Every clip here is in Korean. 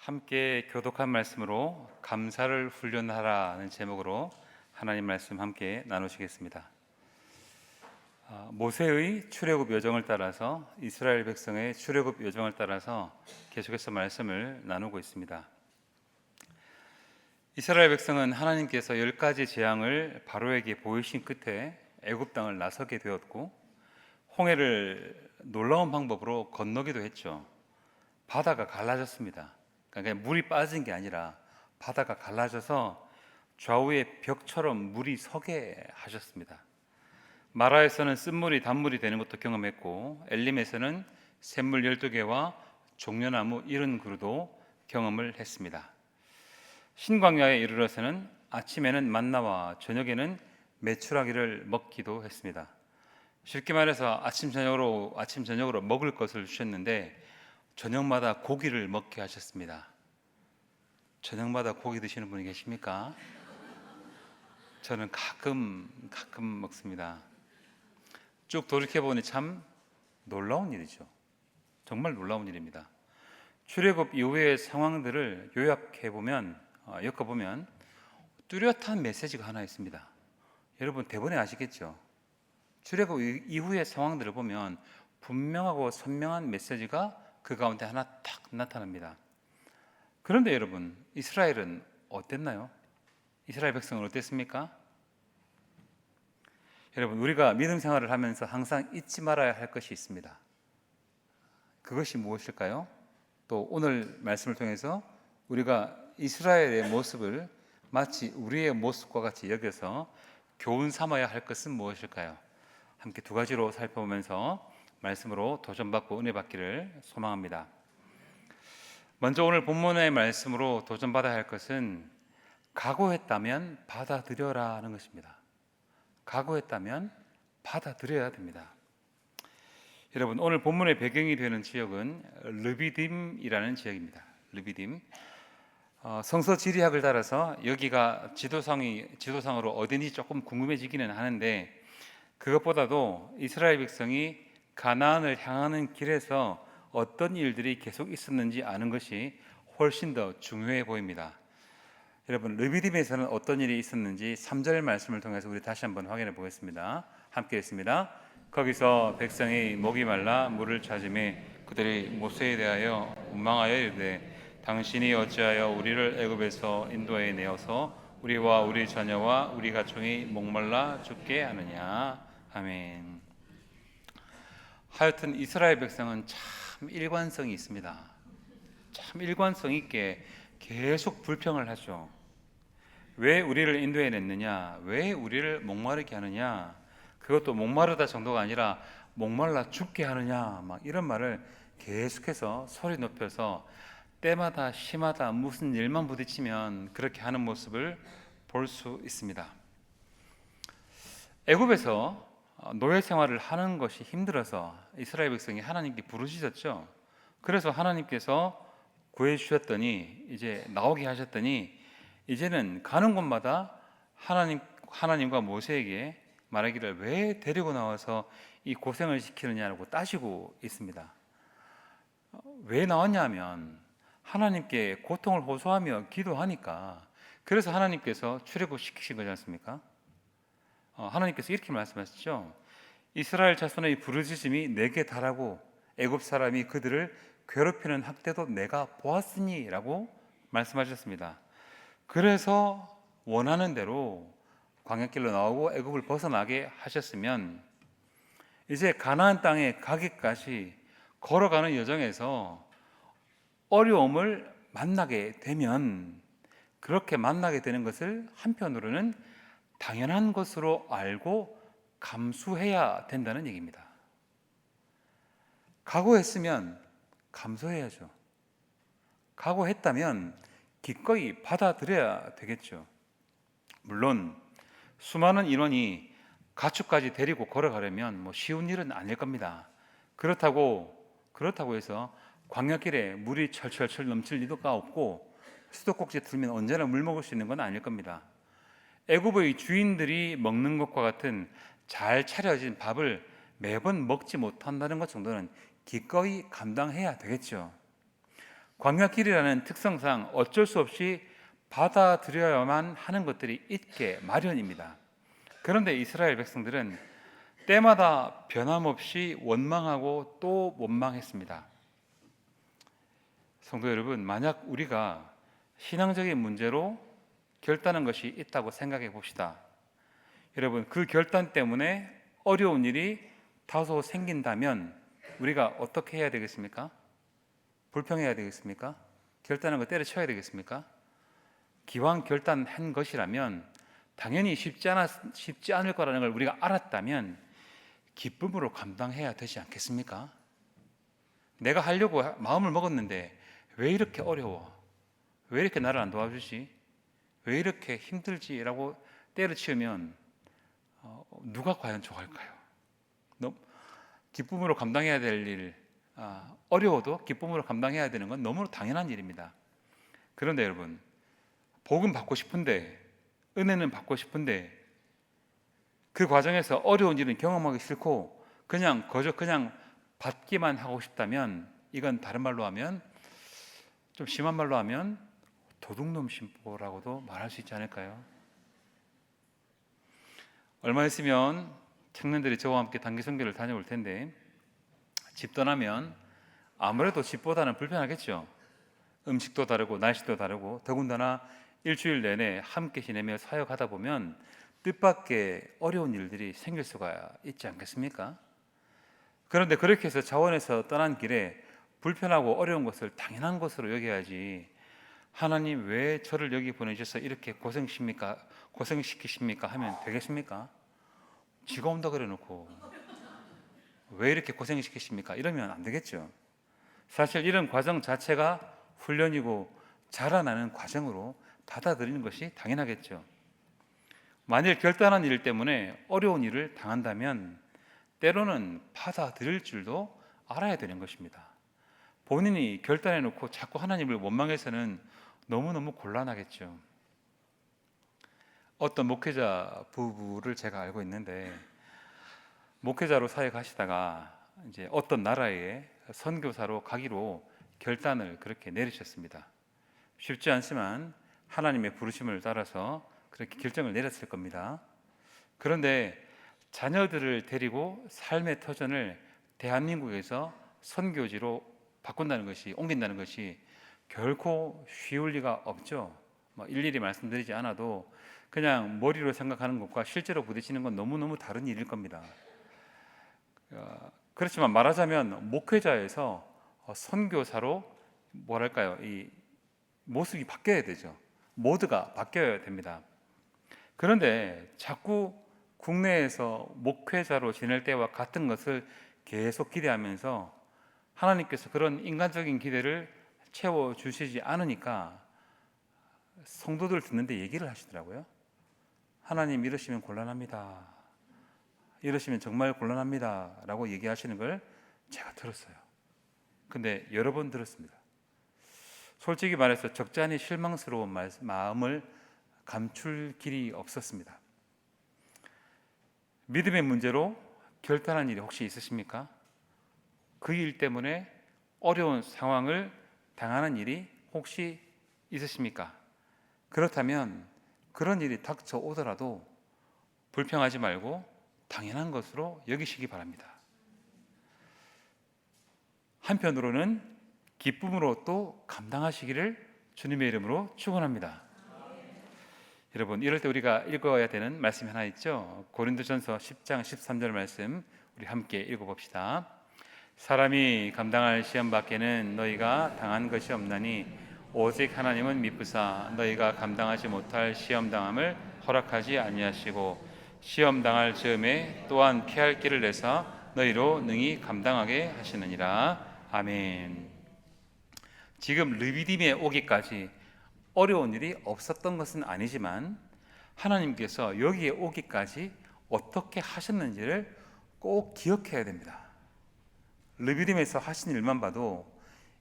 함께 교독한 말씀으로 감사를 훈련하라는 제목으로 하나님 말씀 함께 나누시겠습니다. 모세의 출애굽 여정을 따라서 이스라엘 백성의 출애굽 여정을 따라서 계속해서 말씀을 나누고 있습니다. 이스라엘 백성은 하나님께서 10가지 재앙을 바로에게 보이신 끝에 애굽 땅을 나서게 되었고 홍해를 놀라운 방법으로 건너기도 했죠. 바다가 갈라졌습니다. 그러니까 물이 빠진 게 아니라 바다가 갈라져서 좌우에 벽처럼 물이 서게 하셨습니다. 마라에서는 쓴물이 단물이 되는 것도 경험했고 엘림에서는 샘물 12개와 종려나무 70그루도 경험을 했습니다. 신광야에 이르러서는 아침에는 만나와 저녁에는 메추라기를 먹기도 했습니다. 쉽게 말해서 아침 저녁으로 먹을 것을 주셨는데 저녁마다 고기를 먹게 하셨습니다. 저녁마다 고기 드시는 분이 계십니까? 저는 가끔 먹습니다. 쭉 돌이켜보니 참 놀라운 일이죠. 정말 놀라운 일입니다. 출애굽 이후의 상황들을 엮어보면 뚜렷한 메시지가 하나 있습니다. 여러분 대본에 아시겠죠? 출애굽 이후의 상황들을 보면 분명하고 선명한 메시지가 그 가운데 하나 딱 나타납니다. 그런데 여러분, 이스라엘은 어땠나요? 이스라엘 백성은 어땠습니까? 여러분, 우리가 믿음 생활을 하면서 항상 잊지 말아야 할 것이 있습니다. 그것이 무엇일까요? 또 오늘 말씀을 통해서 우리가 이스라엘의 모습을 마치 우리의 모습과 같이 여겨서 교훈 삼아야 할 것은 무엇일까요? 함께 두 가지로 살펴보면서 말씀으로 도전받고 은혜 받기를 소망합니다. 먼저 오늘 본문의 말씀으로 도전받아야 할 것은 각오했다면 받아들여라는 것입니다. 각오했다면 받아들여야 됩니다. 여러분, 오늘 본문의 배경이 되는 지역은 르비딤이라는 지역입니다. 르비딤. 성서 지리학을 따라서 여기가 지도상으로 어딘지 조금 궁금해지기는 하는데 그것보다도 이스라엘 백성이 가나안을 향하는 길에서 어떤 일들이 계속 있었는지 아는 것이 훨씬 더 중요해 보입니다. 여러분, 르비딤에서는 어떤 일이 있었는지 3절 말씀을 통해서 우리 다시 한번 확인해 보겠습니다. 함께 읽습니다. 거기서 백성이 목이 말라 물을 찾으매 그들이 모세에 대하여 원망하여 이르되 당신이 어찌하여 우리를 애굽에서 인도해 내어서 우리와 우리 자녀와 우리 가축이 목말라 죽게 하느냐. 아멘. 하여튼 이스라엘 백성은 참 일관성이 있습니다. 참 일관성 있게 계속 불평을 하죠. 왜 우리를 인도해 냈느냐? 왜 우리를 목마르게 하느냐? 그것도 목마르다 정도가 아니라 목말라 죽게 하느냐? 막 이런 말을 계속해서 소리 높여서 때마다 시마다 무슨 일만 부딪히면 그렇게 하는 모습을 볼 수 있습니다. 애굽에서 노예 생활을 하는 것이 힘들어서 이스라엘 백성이 하나님께 부르짖었죠. 그래서 하나님께서 구해주셨더니 이제 나오게 하셨더니 이제는 가는 곳마다 하나님과 모세에게 말하기를 왜 데리고 나와서 이 고생을 시키느냐고 따지고 있습니다. 왜 나왔냐면 하나님께 고통을 호소하며 기도하니까. 그래서 하나님께서 출애굽시키신 거지 않습니까? 하나님께서 이렇게 말씀하셨죠. 이스라엘 자손의 부르짖음이 내게 달하고 애굽 사람이 그들을 괴롭히는 학대도 내가 보았으니 라고 말씀하셨습니다. 그래서 원하는 대로 광야길로 나오고 애굽을 벗어나게 하셨으면 이제 가나안 땅에 가기까지 걸어가는 여정에서 어려움을 만나게 되면 그렇게 만나게 되는 것을 한편으로는 당연한 것으로 알고 감수해야 된다는 얘기입니다. 각오했으면 감수해야죠. 각오했다면 기꺼이 받아들여야 되겠죠. 물론 수많은 인원이 가축까지 데리고 걸어가려면 쉬운 일은 아닐 겁니다. 그렇다고 해서 광야길에 물이 철철철 넘칠 리가 없고 수도꼭지 틀면 언제나 물 먹을 수 있는 건 아닐 겁니다. 애굽의 주인들이 먹는 것과 같은 잘 차려진 밥을 매번 먹지 못한다는 것 정도는 기꺼이 감당해야 되겠죠. 광야길이라는 특성상 어쩔 수 없이 받아들여야만 하는 것들이 있게 마련입니다. 그런데 이스라엘 백성들은 때마다 변함없이 원망하고 또 원망했습니다. 성도 여러분, 만약 우리가 신앙적인 문제로 결단한 것이 있다고 생각해 봅시다. 여러분, 그 결단 때문에 어려운 일이 다소 생긴다면 우리가 어떻게 해야 되겠습니까? 불평해야 되겠습니까? 결단한 거 때려쳐야 되겠습니까? 기왕 결단한 것이라면 당연히 쉽지 않을 거라는 걸 우리가 알았다면 기쁨으로 감당해야 되지 않겠습니까? 내가 하려고 마음을 먹었는데 왜 이렇게 어려워? 왜 이렇게 나를 안 도와주지? 왜 이렇게 힘들지라고 때려치우면 누가 과연 좋아할까요? 기쁨으로 감당해야 될 일, 어려워도 기쁨으로 감당해야 되는 건 너무 당연한 일입니다. 그런데 여러분, 복음 받고 싶은데, 은혜는 받고 싶은데 그 과정에서 어려운 일은 경험하기 싫고 그냥 받기만 하고 싶다면, 이건 다른 말로 하면, 좀 심한 말로 하면 도둑놈 신보라고도 말할 수 있지 않을까요? 얼마 있으면 청년들이 저와 함께 단기 선교를 다녀올 텐데, 집 떠나면 아무래도 집보다는 불편하겠죠. 음식도 다르고 날씨도 다르고, 더군다나 일주일 내내 함께 지내며 사역하다 보면 뜻밖의 어려운 일들이 생길 수가 있지 않겠습니까? 그런데 그렇게 해서 자원에서 떠난 길에 불편하고 어려운 것을 당연한 것으로 여겨야지, 하나님 왜 저를 여기 보내셔서 이렇게 고생시키십니까 하면 되겠습니까? 지가 온다 그래 놓고 왜 이렇게 고생시키십니까? 이러면 안 되겠죠. 사실 이런 과정 자체가 훈련이고 자라나는 과정으로 받아들이는 것이 당연하겠죠. 만일 결단한 일 때문에 어려운 일을 당한다면 때로는 받아들일 줄도 알아야 되는 것입니다. 본인이 결단해 놓고 자꾸 하나님을 원망해서는 너무너무 곤란하겠죠. 어떤 목회자 부부를 제가 알고 있는데, 목회자로 사역하시다가 이제 어떤 나라에 선교사로 가기로 결단을 그렇게 내리셨습니다. 쉽지 않지만 하나님의 부르심을 따라서 그렇게 결정을 내렸을 겁니다. 그런데 자녀들을 데리고 삶의 터전을 대한민국에서 선교지로 옮긴다는 것이 결코 쉬울 리가 없죠. 일일이 말씀드리지 않아도 그냥 머리로 생각하는 것과 실제로 부딪히는 건 너무너무 다른 일일 겁니다. 그렇지만 말하자면 목회자에서 선교사로 이 모습이 바뀌어야 되죠. 모두가 바뀌어야 됩니다. 그런데 자꾸 국내에서 목회자로 지낼 때와 같은 것을 계속 기대하면서 하나님께서 그런 인간적인 기대를 채워주시지 않으니까 성도들 듣는데 얘기를 하시더라고요. 하나님 이러시면 곤란합니다. 이러시면 정말 곤란합니다. 라고 얘기하시는 걸 제가 들었어요. 근데 여러 번 들었습니다. 솔직히 말해서 적잖이 실망스러운 마음을 감출 길이 없었습니다. 믿음의 문제로 결단한 일이 혹시 있으십니까? 그 일 때문에 어려운 상황을 당하는 일이 혹시 있으십니까? 그렇다면 그런 일이 닥쳐오더라도 불평하지 말고 당연한 것으로 여기시기 바랍니다. 한편으로는 기쁨으로 또 감당하시기를 주님의 이름으로 축원합니다. 여러분, 이럴 때 우리가 읽어야 되는 말씀이 하나 있죠. 고린도전서 10장 13절 말씀 우리 함께 읽어봅시다. 사람이 감당할 시험 밖에는 너희가 당한 것이 없나니 오직 하나님은 미쁘사 너희가 감당하지 못할 시험 당함을 허락하지 아니하시고 시험 당할 즈음에 또한 피할 길을 내사 너희로 능히 감당하게 하시느니라. 아멘. 지금 르비딤에 오기까지 어려운 일이 없었던 것은 아니지만 하나님께서 여기에 오기까지 어떻게 하셨는지를 꼭 기억해야 됩니다. 르비딤에서 하신 일만 봐도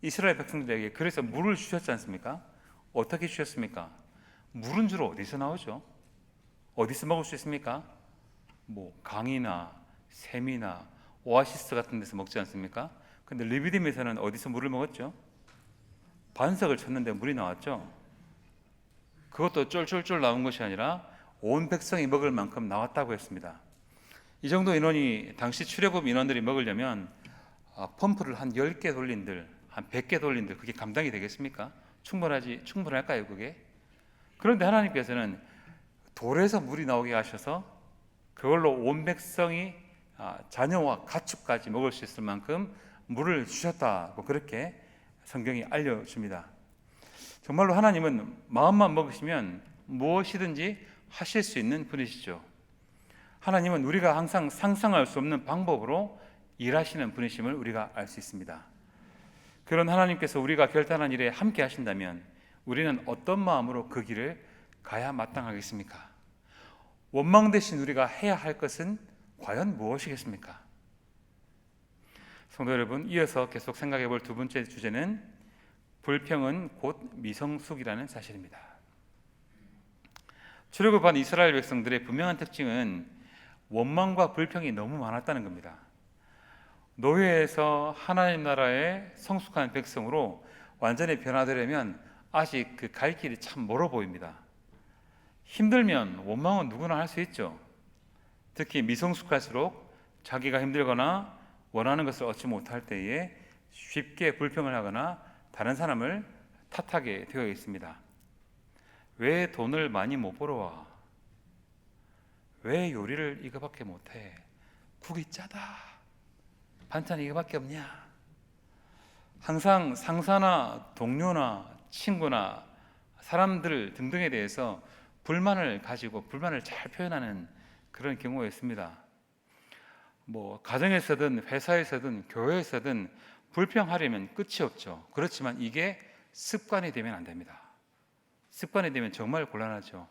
이스라엘 백성들에게 그래서 물을 주셨지 않습니까? 어떻게 주셨습니까? 물은 주로 어디서 나오죠? 어디서 먹을 수 있습니까? 강이나 샘이나 오아시스 같은 데서 먹지 않습니까? 근데 르비딤에서는 어디서 물을 먹었죠? 반석을 쳤는데 물이 나왔죠. 그것도 쫄쫄쫄 나온 것이 아니라 온 백성이 먹을 만큼 나왔다고 했습니다. 이 정도 인원이 당시 출애굽 인원들이 먹으려면 펌프를 한 10개 돌린들, 한 100개 돌린들, 그게 감당이 되겠습니까? 충분할까요 그게? 그런데 하나님께서는 돌에서 물이 나오게 하셔서 그걸로 온 백성이 자녀와 가축까지 먹을 수 있을 만큼 물을 주셨다고 그렇게 성경이 알려줍니다. 정말로 하나님은 마음만 먹으시면 무엇이든지 하실 수 있는 분이시죠. 하나님은 우리가 항상 상상할 수 없는 방법으로 일하시는 분이심을 우리가 알 수 있습니다. 그런 하나님께서 우리가 결단한 일에 함께 하신다면 우리는 어떤 마음으로 그 길을 가야 마땅하겠습니까? 원망 대신 우리가 해야 할 것은 과연 무엇이겠습니까? 성도 여러분, 이어서 계속 생각해 볼 두 번째 주제는 불평은 곧 미성숙이라는 사실입니다. 출애굽한 이스라엘 백성들의 분명한 특징은 원망과 불평이 너무 많았다는 겁니다. 노예에서 하나님 나라의 성숙한 백성으로 완전히 변화되려면 아직 그 갈 길이 참 멀어 보입니다. 힘들면 원망은 누구나 할 수 있죠. 특히 미성숙할수록 자기가 힘들거나 원하는 것을 얻지 못할 때에 쉽게 불평을 하거나 다른 사람을 탓하게 되어 있습니다. 왜 돈을 많이 못 벌어와? 왜 요리를 이거밖에 못해? 국이 짜다. 반찬이 이거밖에 없냐? 항상 상사나 동료나 친구나 사람들 등등에 대해서 불만을 가지고 불만을 잘 표현하는 그런 경우가 있습니다. 가정에서든 회사에서든 교회에서든 불평하려면 끝이 없죠. 그렇지만 이게 습관이 되면 안 됩니다. 습관이 되면 정말 곤란하죠.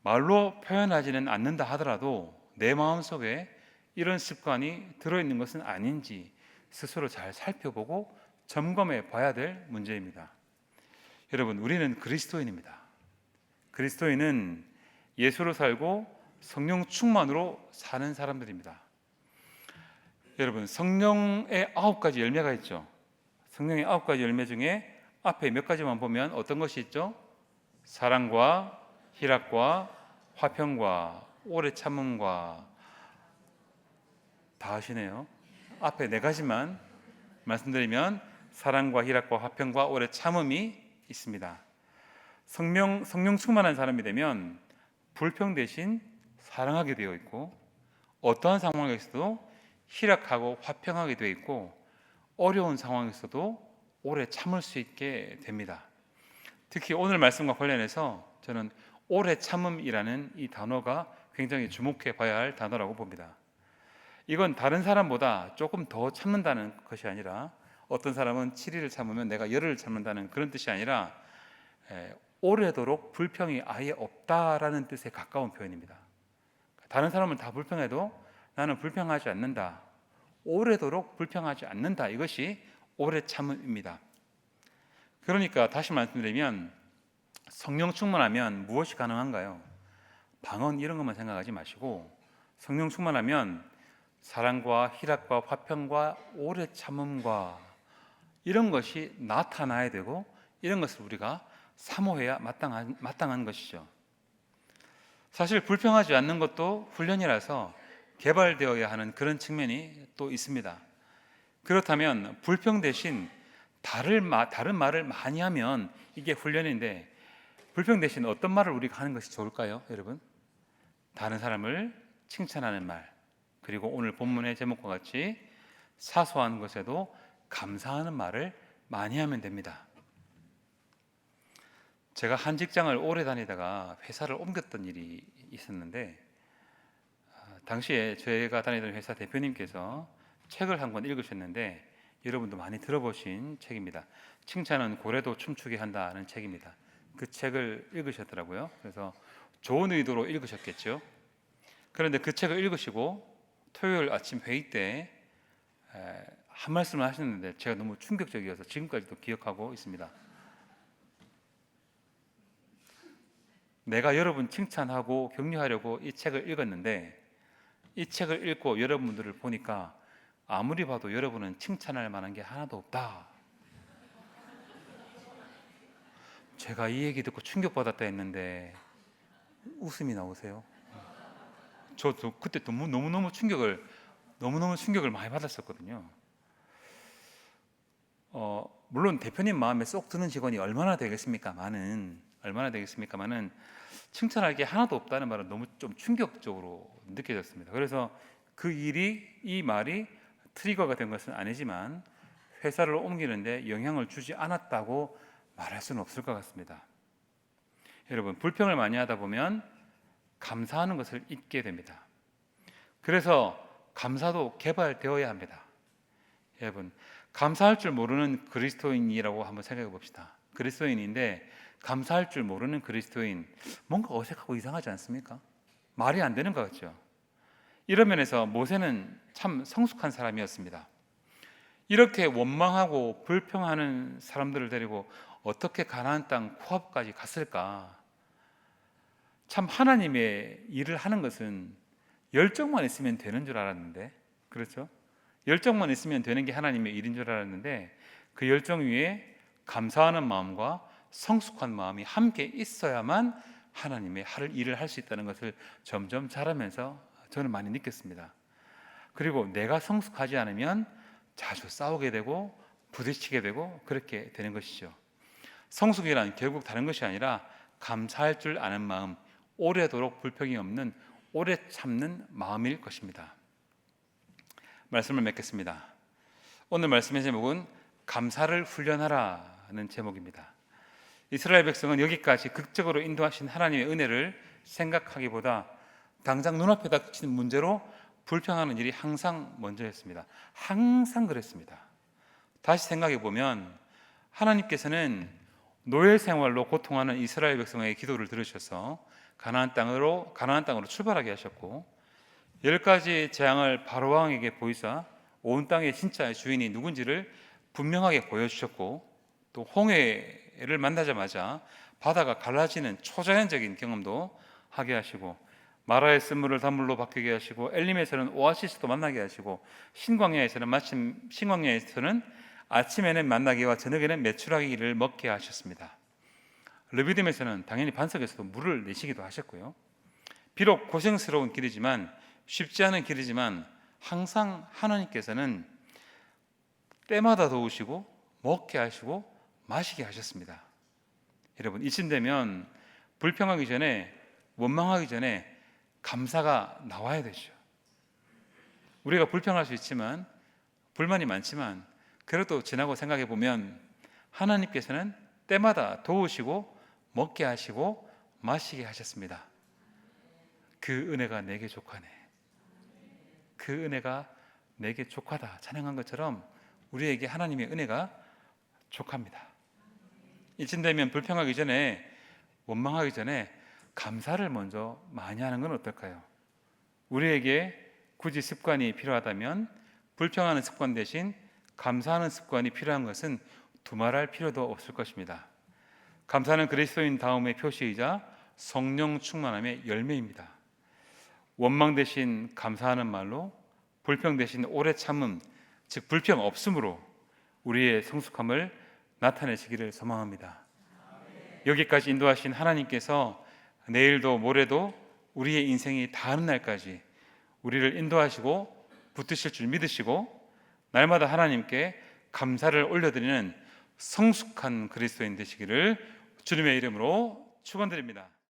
말로 표현하지는 않는다 하더라도 내 마음속에 이런 습관이 들어있는 것은 아닌지 스스로 잘 살펴보고 점검해 봐야 될 문제입니다. 여러분, 우리는 그리스도인입니다. 그리스도인은 예수로 살고 성령 충만으로 사는 사람들입니다. 여러분, 성령의 9가지 열매가 있죠. 성령의 9가지 열매 중에 앞에 몇 가지만 보면 어떤 것이 있죠? 사랑과 희락과 화평과 오래 참음과, 다 하시네요. 앞에 4가지만 말씀드리면 사랑과 희락과 화평과 오래 참음이 있습니다. 성령 충만한 사람이 되면 불평 대신 사랑하게 되어 있고, 어떠한 상황에서도 희락하고 화평하게 되어 있고, 어려운 상황에서도 오래 참을 수 있게 됩니다. 특히 오늘 말씀과 관련해서 저는 오래 참음이라는 이 단어가 굉장히 주목해 봐야 할 단어라고 봅니다. 이건 다른 사람보다 조금 더 참는다는 것이 아니라, 어떤 사람은 7일을 참으면 내가 열흘을 참는다는 그런 뜻이 아니라 오래도록 불평이 아예 없다라는 뜻에 가까운 표현입니다. 다른 사람은 다 불평해도 나는 불평하지 않는다, 오래도록 불평하지 않는다, 이것이 오래 참음입니다. 그러니까 다시 말씀드리면 성령 충만하면 무엇이 가능한가요? 방언 이런 것만 생각하지 마시고, 성령 충만하면 사랑과 희락과 화평과 오래 참음과 이런 것이 나타나야 되고, 이런 것을 우리가 사모해야 마땅한 것이죠. 사실 불평하지 않는 것도 훈련이라서 개발되어야 하는 그런 측면이 또 있습니다. 그렇다면 불평 대신 다른 말을 많이 하면 이게 훈련인데, 불평 대신 어떤 말을 우리가 하는 것이 좋을까요, 여러분? 다른 사람을 칭찬하는 말, 그리고 오늘 본문의 제목과 같이 사소한 것에도 감사하는 말을 많이 하면 됩니다. 제가 한 직장을 오래 다니다가 회사를 옮겼던 일이 있었는데, 당시에 제가 다니던 회사 대표님께서 책을 한 권 읽으셨는데, 여러분도 많이 들어보신 책입니다. 칭찬은 고래도 춤추게 한다는 책입니다. 그 책을 읽으셨더라고요. 그래서 좋은 의도로 읽으셨겠죠. 그런데 그 책을 읽으시고 토요일 아침 회의 때 한 말씀을 하셨는데 제가 너무 충격적이어서 지금까지도 기억하고 있습니다. 내가 여러분 칭찬하고 격려하려고 이 책을 읽었는데, 이 책을 읽고 여러분들을 보니까 아무리 봐도 여러분은 칭찬할 만한 게 하나도 없다. 제가 이 얘기 듣고 충격받았다 했는데 웃음이 나오세요. 저도 그때 너무너무 충격을 많이 받았었거든요. 물론 대표님 마음에 쏙 드는 직원이 얼마나 되겠습니까만은 칭찬할 게 하나도 없다는 말은 너무 좀 충격적으로 느껴졌습니다. 그래서 이 말이 트리거가 된 것은 아니지만 회사를 옮기는데 영향을 주지 않았다고 말할 수는 없을 것 같습니다. 여러분, 불평을 많이 하다 보면 감사하는 것을 잊게 됩니다. 그래서 감사도 개발되어야 합니다. 여러분, 감사할 줄 모르는 그리스도인이라고 한번 생각해 봅시다. 그리스도인인데 감사할 줄 모르는 그리스도인, 뭔가 어색하고 이상하지 않습니까? 말이 안 되는 것 같죠. 이런 면에서 모세는 참 성숙한 사람이었습니다. 이렇게 원망하고 불평하는 사람들을 데리고 어떻게 가나안 땅 코앞까지 갔을까? 참 하나님의 일을 하는 것은 열정만 있으면 되는 줄 알았는데, 그렇죠? 열정만 있으면 되는 게 하나님의 일인 줄 알았는데, 그 열정 위에 감사하는 마음과 성숙한 마음이 함께 있어야만 하나님의 일을 할 수 있다는 것을 점점 자라면서 저는 많이 느꼈습니다. 그리고 내가 성숙하지 않으면 자주 싸우게 되고 부딪히게 되고 그렇게 되는 것이죠. 성숙이란 결국 다른 것이 아니라 감사할 줄 아는 마음, 오래도록 불평이 없는 오래 참는 마음일 것입니다. 말씀을 맺겠습니다. 오늘 말씀의 제목은 감사를 훈련하라는 제목입니다. 이스라엘 백성은 여기까지 극적으로 인도하신 하나님의 은혜를 생각하기보다 당장 눈앞에 닥친 문제로 불평하는 일이 항상 먼저였습니다. 항상 그랬습니다. 다시 생각해 보면 하나님께서는 노예 생활로 고통하는 이스라엘 백성의 기도를 들으셔서 가나안 땅으로 출발하게 하셨고 10가지 재앙을 바로 왕에게 보이사 온 땅의 진짜 주인이 누군지를 분명하게 보여주셨고, 또 홍해를 만나자마자 바다가 갈라지는 초자연적인 경험도 하게 하시고, 마라의 쓴물을 단물로 바뀌게 하시고, 엘림에서는 오아시스도 만나게 하시고, 신광야에서는 아침에는 만나기와 저녁에는 메추라기를 먹게 하셨습니다. 르비딤에서는 당연히 반석에서도 물을 내시기도 하셨고요. 비록 고생스러운 길이지만, 쉽지 않은 길이지만 항상 하나님께서는 때마다 도우시고 먹게 하시고 마시게 하셨습니다. 여러분, 이쯤 되면 불평하기 전에, 원망하기 전에 감사가 나와야 되죠. 우리가 불평할 수 있지만, 불만이 많지만, 그래도 지나고 생각해 보면 하나님께서는 때마다 도우시고 먹게 하시고 마시게 하셨습니다. 그 은혜가 내게 족하네. 그 은혜가 내게 족하다 찬양한 것처럼 우리에게 하나님의 은혜가 족합니다. 이쯤 되면 불평하기 전에, 원망하기 전에 감사를 먼저 많이 하는 건 어떨까요? 우리에게 굳이 습관이 필요하다면 불평하는 습관 대신 감사하는 습관이 필요한 것은 두말할 필요도 없을 것입니다. 감사는 그리스도인 다움의 표시이자 성령 충만함의 열매입니다. 원망 대신 감사하는 말로, 불평 대신 오래 참음, 즉 불평 없음으로 우리의 성숙함을 나타내시기를 소망합니다. 여기까지 인도하신 하나님께서 내일도 모레도 우리의 인생이 다하는 날까지 우리를 인도하시고 붙드실 줄 믿으시고 날마다 하나님께 감사를 올려드리는 성숙한 그리스도인 되시기를 주님의 이름으로 축원드립니다.